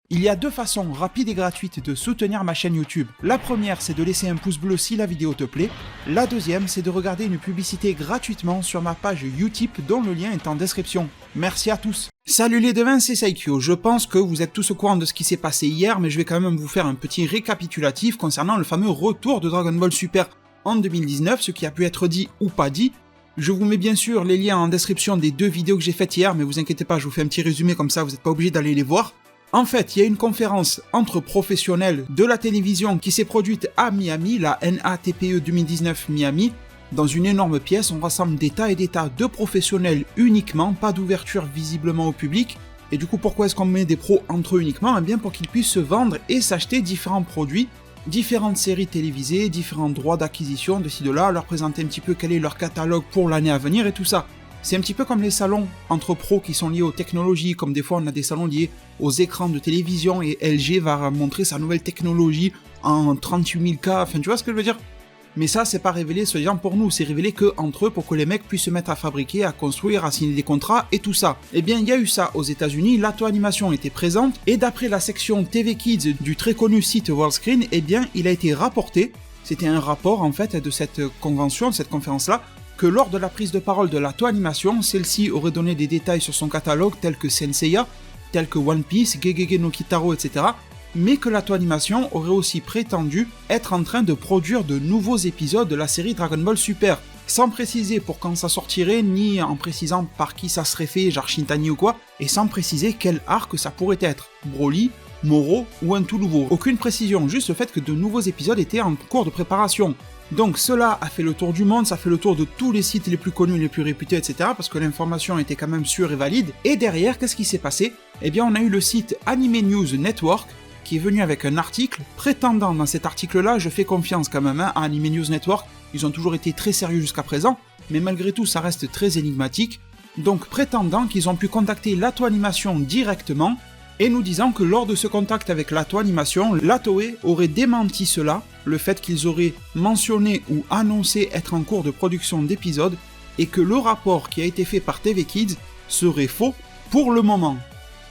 Il y a deux façons rapides et gratuites de soutenir ma chaîne YouTube. La première, c'est de laisser un pouce bleu si la vidéo te plaît. La deuxième, c'est de regarder une publicité gratuitement sur ma page Utip dont le lien est en description. Merci à tous. Salut les devins, c'est Saikyo. Je pense que vous êtes tous au courant de ce qui s'est passé hier, mais je vais quand même vous faire un petit récapitulatif concernant le fameux retour de Dragon Ball Super en 2019, ce qui a pu être dit ou pas dit. Je vous mets bien sûr les liens en description des deux vidéos que j'ai faites hier, mais vous inquiétez pas, je vous fais un petit résumé comme ça, vous n'êtes pas obligé d'aller les voir. En fait, il y a une conférence entre professionnels de la télévision qui s'est produite à Miami, la NATPE 2019 Miami. Dans une énorme pièce, on rassemble des tas et des tas de professionnels uniquement, pas d'ouverture visiblement au public. Et du coup, pourquoi est-ce qu'on met des pros entre eux uniquement ? Eh bien pour qu'ils puissent se vendre et s'acheter différents produits, différentes séries télévisées, différents droits d'acquisition de ci de là, leur présenter un petit peu quel est leur catalogue pour l'année à venir et tout ça. C'est un petit peu comme les salons entre pros qui sont liés aux technologies, comme des fois on a des salons liés aux écrans de télévision et LG va montrer sa nouvelle technologie en 38 000K, enfin tu vois ce que je veux dire ? Mais ça c'est pas révélé soi-disant pour nous, c'est révélé que entre eux pour que les mecs puissent se mettre à fabriquer, à construire, à signer des contrats et tout ça. Eh bien il y a eu ça aux États-Unis, Lato Animation était présente et d'après la section TV Kids du très connu site Worldscreen, eh bien il a été rapporté, c'était un rapport en fait de cette convention, de cette conférence-là, que lors de la prise de parole de Lato Animation, celle-ci aurait donné des détails sur son catalogue tels que Senseiya, tels que One Piece, Gegege no Kitaro, etc. Mais que Lato Animation aurait aussi prétendu être en train de produire de nouveaux épisodes de la série Dragon Ball Super, sans préciser pour quand ça sortirait, ni en précisant par qui ça serait fait, genre Shintani ou quoi, et sans préciser quel arc ça pourrait être, Broly, Moro ou un tout nouveau. Aucune précision, juste le fait que de nouveaux épisodes étaient en cours de préparation. Donc cela a fait le tour du monde, ça fait le tour de tous les sites les plus connus, les plus réputés, etc. parce que l'information était quand même sûre et valide. Et derrière, qu'est-ce qui s'est passé ? Eh bien on a eu le site Anime News Network qui est venu avec un article prétendant dans cet article-là, je fais confiance quand même à Anime News Network, ils ont toujours été très sérieux jusqu'à présent, mais malgré tout ça reste très énigmatique, donc prétendant qu'ils ont pu contacter Lato Animation directement, et nous disant que lors de ce contact avec Lato Animation, la Toei aurait démenti cela, le fait qu'ils auraient mentionné ou annoncé être en cours de production d'épisodes, et que le rapport qui a été fait par TV Kids serait faux pour le moment.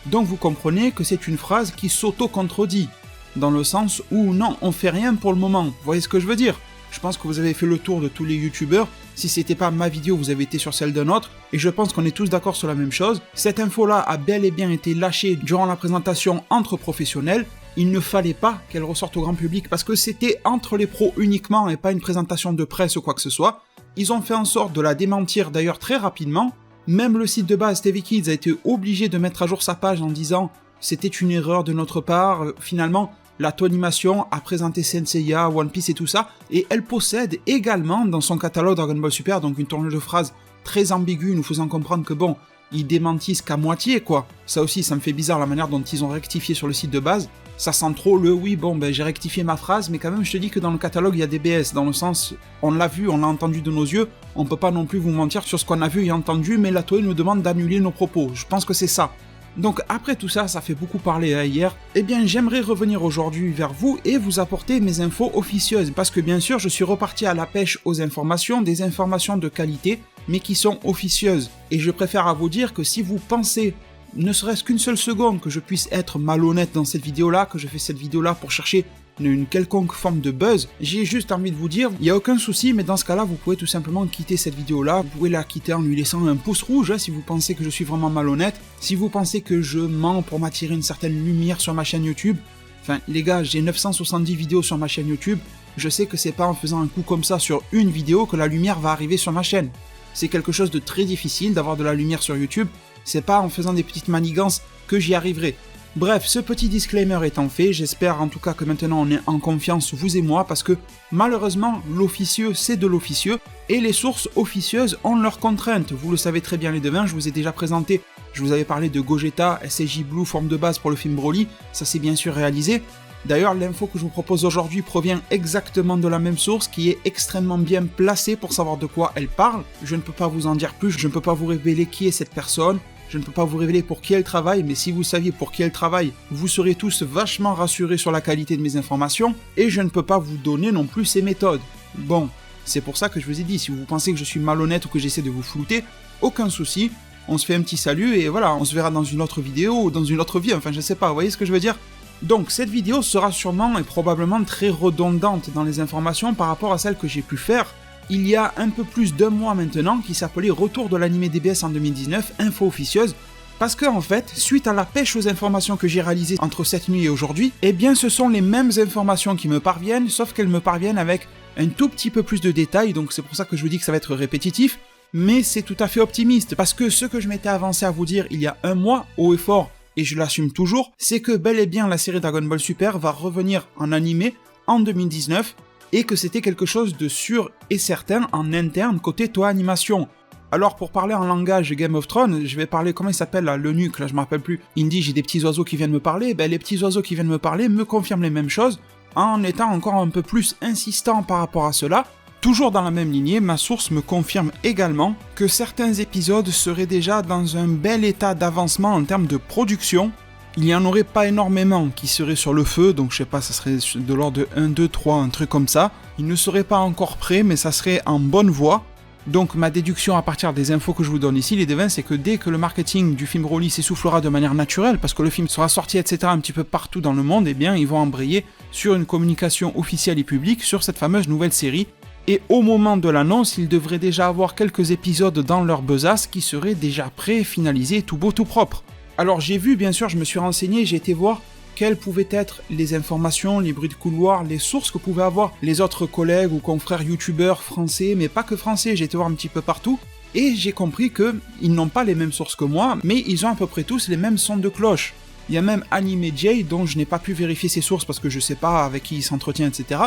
Donc vous comprenez que c'est une phrase qui s'auto-contredit, dans le sens où non, on fait rien pour le moment, vous voyez ce que je veux dire ? Je pense que vous avez fait le tour de tous les youtubeurs, si c'était pas ma vidéo, vous avez été sur celle d'un autre, et je pense qu'on est tous d'accord sur la même chose. Cette info-là a bel et bien été lâchée durant la présentation entre professionnels, il ne fallait pas qu'elle ressorte au grand public parce que c'était entre les pros uniquement et pas une présentation de presse ou quoi que ce soit. Ils ont fait en sorte de la démentir d'ailleurs très rapidement, même le site de base TV Kids a été obligé de mettre à jour sa page en disant « c'était une erreur de notre part, finalement ». Lato Animation a présenté Senseiya, One Piece et tout ça, et elle possède également dans son catalogue Dragon Ball Super, donc une tournure de phrase très ambiguë, nous faisant comprendre que bon, ils démentissent qu'à moitié quoi. Ça aussi, ça me fait bizarre la manière dont ils ont rectifié sur le site de base. Ça sent trop le oui, bon ben j'ai rectifié ma phrase, mais quand même je te dis que dans le catalogue il y a des BS, dans le sens, on l'a vu, on l'a entendu de nos yeux, on peut pas non plus vous mentir sur ce qu'on a vu et entendu, mais la Toei nous demande d'annuler nos propos, je pense que c'est ça. Donc après tout ça, ça fait beaucoup parler hier, eh bien j'aimerais revenir aujourd'hui vers vous et vous apporter mes infos officieuses, parce que bien sûr je suis reparti à la pêche aux informations, des informations de qualité, mais qui sont officieuses. Et je préfère à vous dire que si vous pensez, ne serait-ce qu'une seule seconde, que je puisse être malhonnête dans cette vidéo-là, que je fais cette vidéo-là pour chercher une quelconque forme de buzz, j'ai juste envie de vous dire, il n'y a aucun souci, mais dans ce cas-là, vous pouvez tout simplement quitter cette vidéo-là, vous pouvez la quitter en lui laissant un pouce rouge, si vous pensez que je suis vraiment malhonnête, si vous pensez que je mens pour m'attirer une certaine lumière sur ma chaîne YouTube, enfin les gars, j'ai 970 vidéos sur ma chaîne YouTube, je sais que c'est pas en faisant un coup comme ça sur une vidéo que la lumière va arriver sur ma chaîne. C'est quelque chose de très difficile d'avoir de la lumière sur YouTube, c'est pas en faisant des petites manigances que j'y arriverai. Bref, ce petit disclaimer étant fait, j'espère en tout cas que maintenant on est en confiance, vous et moi, parce que malheureusement, l'officieux c'est de l'officieux, et les sources officieuses ont leurs contraintes. Vous le savez très bien les devins, je vous ai déjà présenté, je vous avais parlé de Gogeta, SSJ Blue, forme de base pour le film Broly, ça s'est bien sûr réalisé. D'ailleurs, l'info que je vous propose aujourd'hui provient exactement de la même source, qui est extrêmement bien placée pour savoir de quoi elle parle. Je ne peux pas vous en dire plus, je ne peux pas vous révéler qui est cette personne, je ne peux pas vous révéler pour qui elle travaille, mais si vous saviez pour qui elle travaille, vous serez tous vachement rassurés sur la qualité de mes informations, et je ne peux pas vous donner non plus ses méthodes. Bon, c'est pour ça que je vous ai dit, si vous pensez que je suis malhonnête ou que j'essaie de vous flouter, aucun souci, on se fait un petit salut et voilà, on se verra dans une autre vidéo ou dans une autre vie, enfin je sais pas, vous voyez ce que je veux dire? Donc cette vidéo sera sûrement et probablement très redondante dans les informations par rapport à celle que j'ai pu faire il y a un peu plus d'1 mois maintenant, qui s'appelait Retour de l'animé DBS en 2019, info officieuse, parce que en fait, suite à la pêche aux informations que j'ai réalisées entre cette nuit et aujourd'hui, eh bien ce sont les mêmes informations qui me parviennent, sauf qu'elles me parviennent avec un tout petit peu plus de détails, donc c'est pour ça que je vous dis que ça va être répétitif, mais c'est tout à fait optimiste, parce que ce que je m'étais avancé à vous dire il y a 1 mois, haut et fort, et je l'assume toujours, c'est que bel et bien la série Dragon Ball Super va revenir en animé en 2019, et que c'était quelque chose de sûr et certain en interne côté Toei Animation. Alors pour parler en langage Game of Thrones, je vais parler, comment il s'appelle là, l'eunuque, là je me rappelle plus, il me dit j'ai des petits oiseaux qui viennent me parler, ben les petits oiseaux qui viennent me parler me confirment les mêmes choses, en étant encore un peu plus insistant par rapport à cela. Toujours dans la même lignée, ma source me confirme également que certains épisodes seraient déjà dans un bel état d'avancement en termes de production. Il n'y en aurait pas énormément qui seraient sur le feu, donc je sais pas, ça serait de l'ordre de 1, 2, 3, un truc comme ça. Ils ne seraient pas encore prêts, mais ça serait en bonne voie. Donc ma déduction à partir des infos que je vous donne ici, les devins, c'est que dès que le marketing du film Broly s'essoufflera de manière naturelle, parce que le film sera sorti, etc., un petit peu partout dans le monde, eh bien ils vont embrayer sur une communication officielle et publique sur cette fameuse nouvelle série. Et au moment de l'annonce, ils devraient déjà avoir quelques épisodes dans leur besace qui seraient déjà prêts, finalisés, tout beau, tout propre. Alors j'ai vu, bien sûr, je me suis renseigné, j'ai été voir quelles pouvaient être les informations, les bruits de couloir, les sources que pouvaient avoir les autres collègues ou confrères youtubeurs français, mais pas que français, j'ai été voir un petit peu partout, et j'ai compris qu'ils n'ont pas les mêmes sources que moi, mais ils ont à peu près tous les mêmes sons de cloche. Il y a même Anime J, dont je n'ai pas pu vérifier ses sources parce que je sais pas avec qui il s'entretient, etc.,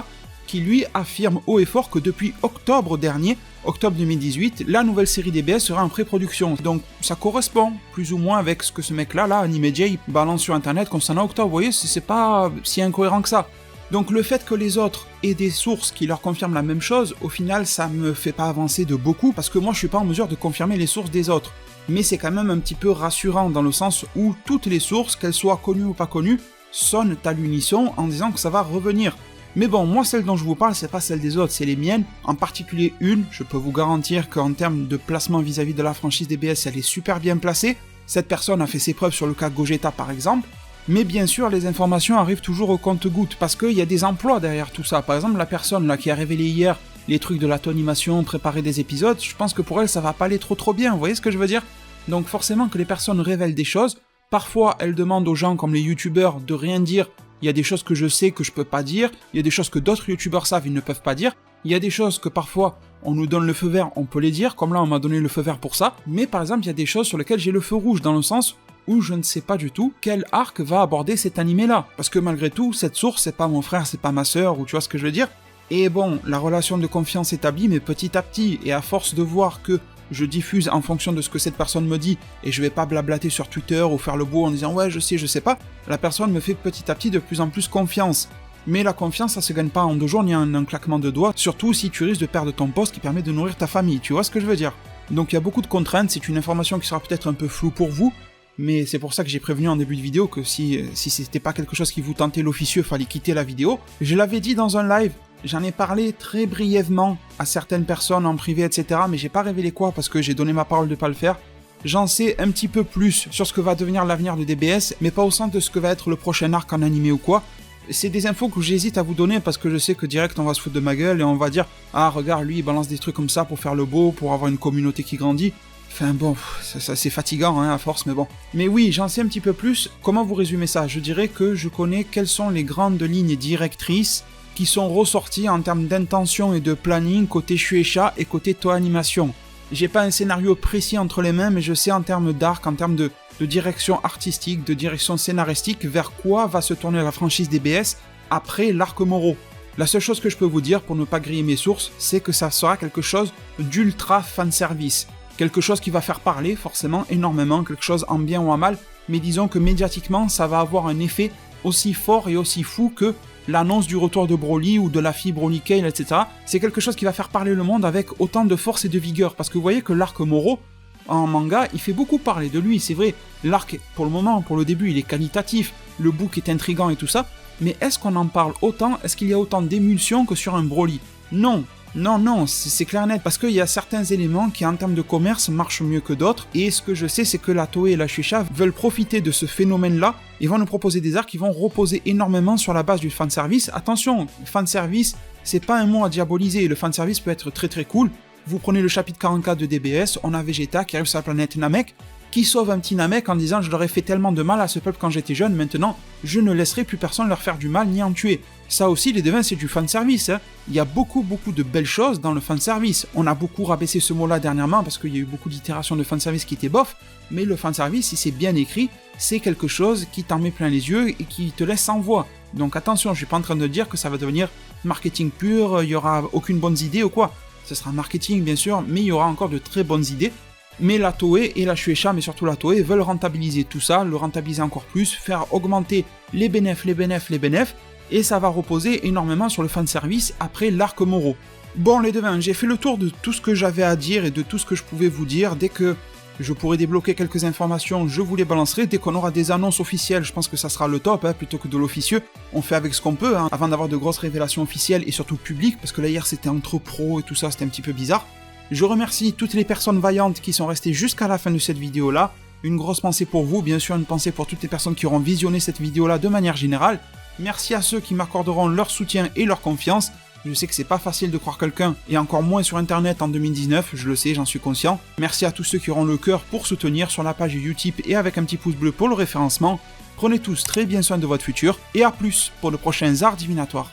qui lui affirme haut et fort que depuis octobre dernier, octobre 2018, la nouvelle série DBS sera en pré-production. Donc ça correspond plus ou moins avec ce que ce mec-là, Anime J, balance sur internet concernant octobre. Vous voyez, c'est pas si incohérent que ça. Donc le fait que les autres aient des sources qui leur confirment la même chose, au final ça me fait pas avancer de beaucoup, parce que moi je suis pas en mesure de confirmer les sources des autres. Mais c'est quand même un petit peu rassurant dans le sens où toutes les sources, qu'elles soient connues ou pas connues, sonnent à l'unisson en disant que ça va revenir. Mais bon, moi celle dont je vous parle, c'est pas celle des autres, c'est les miennes. En particulier une, je peux vous garantir qu'en termes de placement vis-à-vis de la franchise DBS, elle est super bien placée. Cette personne a fait ses preuves sur le cas Gogeta par exemple. Mais bien sûr, les informations arrivent toujours au compte-gouttes, parce qu'il y a des emplois derrière tout ça. Par exemple, la personne là qui a révélé hier les trucs de l'auto-animation, préparer des épisodes, je pense que pour elle, ça va pas aller trop bien, vous voyez ce que je veux dire? Donc forcément que les personnes révèlent des choses, parfois elles demandent aux gens comme les youtubeurs de rien dire. Il y a des choses que je sais que je peux pas dire, il y a des choses que d'autres youtubeurs savent, ils ne peuvent pas dire, il y a des choses que parfois on nous donne le feu vert, on peut les dire, comme là on m'a donné le feu vert pour ça, mais par exemple il y a des choses sur lesquelles j'ai le feu rouge, dans le sens où je ne sais pas du tout quel arc va aborder cet animé-là, parce que malgré tout, cette source, c'est pas mon frère, c'est pas ma sœur, ou tu vois ce que je veux dire. Et bon, la relation de confiance établie, mais petit à petit, et à force de voir que je diffuse en fonction de ce que cette personne me dit, et je vais pas blablater sur Twitter ou faire le beau en disant ouais je sais pas, la personne me fait petit à petit de plus en plus confiance. Mais la confiance ça se gagne pas en 2 jours ni en un claquement de doigts, surtout si tu risques de perdre ton poste qui permet de nourrir ta famille, tu vois ce que je veux dire. Donc il y a beaucoup de contraintes, c'est une information qui sera peut-être un peu floue pour vous, mais c'est pour ça que j'ai prévenu en début de vidéo que si c'était pas quelque chose qui vous tentait l'officieux, fallait quitter la vidéo. Je l'avais dit dans un live, j'en ai parlé très brièvement à certaines personnes en privé, etc. Mais j'ai pas révélé quoi parce que j'ai donné ma parole de pas le faire. J'en sais un petit peu plus sur ce que va devenir l'avenir de DBS, mais pas au sens de ce que va être le prochain arc en animé ou quoi. C'est des infos que j'hésite à vous donner parce que je sais que direct on va se foutre de ma gueule et on va dire « Ah regarde, lui il balance des trucs comme ça pour faire le beau, pour avoir une communauté qui grandit ». Enfin bon, ça c'est fatigant à force, mais bon. Mais oui, j'en sais un petit peu plus. Comment vous résumer ça? Je dirais que je connais quelles sont les grandes lignes directrices qui sont ressorties en termes d'intention et de planning côté Shueisha et côté Toei Animation. J'ai pas un scénario précis entre les mains, mais je sais en termes d'arc, en termes de direction artistique, de direction scénaristique, vers quoi va se tourner la franchise DBS après l'arc Moro. La seule chose que je peux vous dire, pour ne pas griller mes sources, c'est que ça sera quelque chose d'ultra fanservice. Quelque chose qui va faire parler, forcément, énormément, quelque chose en bien ou en mal, mais disons que médiatiquement, ça va avoir un effet aussi fort et aussi fou que l'annonce du retour de Broly ou de la fille Broly Kale, etc. C'est quelque chose qui va faire parler le monde avec autant de force et de vigueur, parce que vous voyez que l'arc Moro, en manga, il fait beaucoup parler de lui, c'est vrai. L'arc, pour le moment, pour le début, il est qualitatif, le book est intriguant et tout ça, mais est-ce qu'on en parle autant? Est-ce qu'il y a autant d'émulsion que sur un Broly? Non, Non, non, c'est clair et net, parce qu'il y a certains éléments qui en termes de commerce marchent mieux que d'autres, et ce que je sais c'est que la Toei et la Shueisha veulent profiter de ce phénomène-là, et vont nous proposer des arcs qui vont reposer énormément sur la base du fanservice. Attention, fanservice, c'est pas un mot à diaboliser, le fanservice peut être très très cool. Vous prenez le chapitre 44 de DBS, on a Vegeta qui arrive sur la planète Namek, qui sauve un petit Namek en disant « je leur ai fait tellement de mal à ce peuple quand j'étais jeune, maintenant je ne laisserai plus personne leur faire du mal ni en tuer ». Ça aussi, les devins, c'est du fanservice. Il y a beaucoup de belles choses dans le fanservice. On a beaucoup rabaissé ce mot-là dernièrement parce qu'il y a eu beaucoup d'itérations de fanservice qui étaient bof, mais le fanservice, si c'est bien écrit, c'est quelque chose qui t'en met plein les yeux et qui te laisse sans voix. Donc attention, je suis pas en train de dire que ça va devenir marketing pur, il y aura aucune bonne idée ou quoi. Ce sera marketing bien sûr, mais il y aura encore de très bonnes idées. Mais la Toei et la Shueisha, mais surtout la Toei, veulent rentabiliser tout ça, le rentabiliser encore plus, faire augmenter les bénéfices, et ça va reposer énormément sur le fanservice après l'arc Moro. Bon les devins, j'ai fait le tour de tout ce que j'avais à dire et de tout ce que je pouvais vous dire. Dès que je pourrai débloquer quelques informations, je vous les balancerai. Dès qu'on aura des annonces officielles, je pense que ça sera le top, plutôt que de l'officieux. On fait avec ce qu'on peut, avant d'avoir de grosses révélations officielles et surtout publiques, parce que là hier c'était entre pros et tout ça, c'était un petit peu bizarre. Je remercie toutes les personnes vaillantes qui sont restées jusqu'à la fin de cette vidéo-là. Une grosse pensée pour vous, bien sûr une pensée pour toutes les personnes qui auront visionné cette vidéo-là de manière générale. Merci à ceux qui m'accorderont leur soutien et leur confiance. Je sais que c'est pas facile de croire quelqu'un, et encore moins sur internet en 2019, je le sais, j'en suis conscient. Merci à tous ceux qui auront le cœur pour soutenir sur la page Utip et avec un petit pouce bleu pour le référencement. Prenez tous très bien soin de votre futur, et à plus pour de prochains arts divinatoires.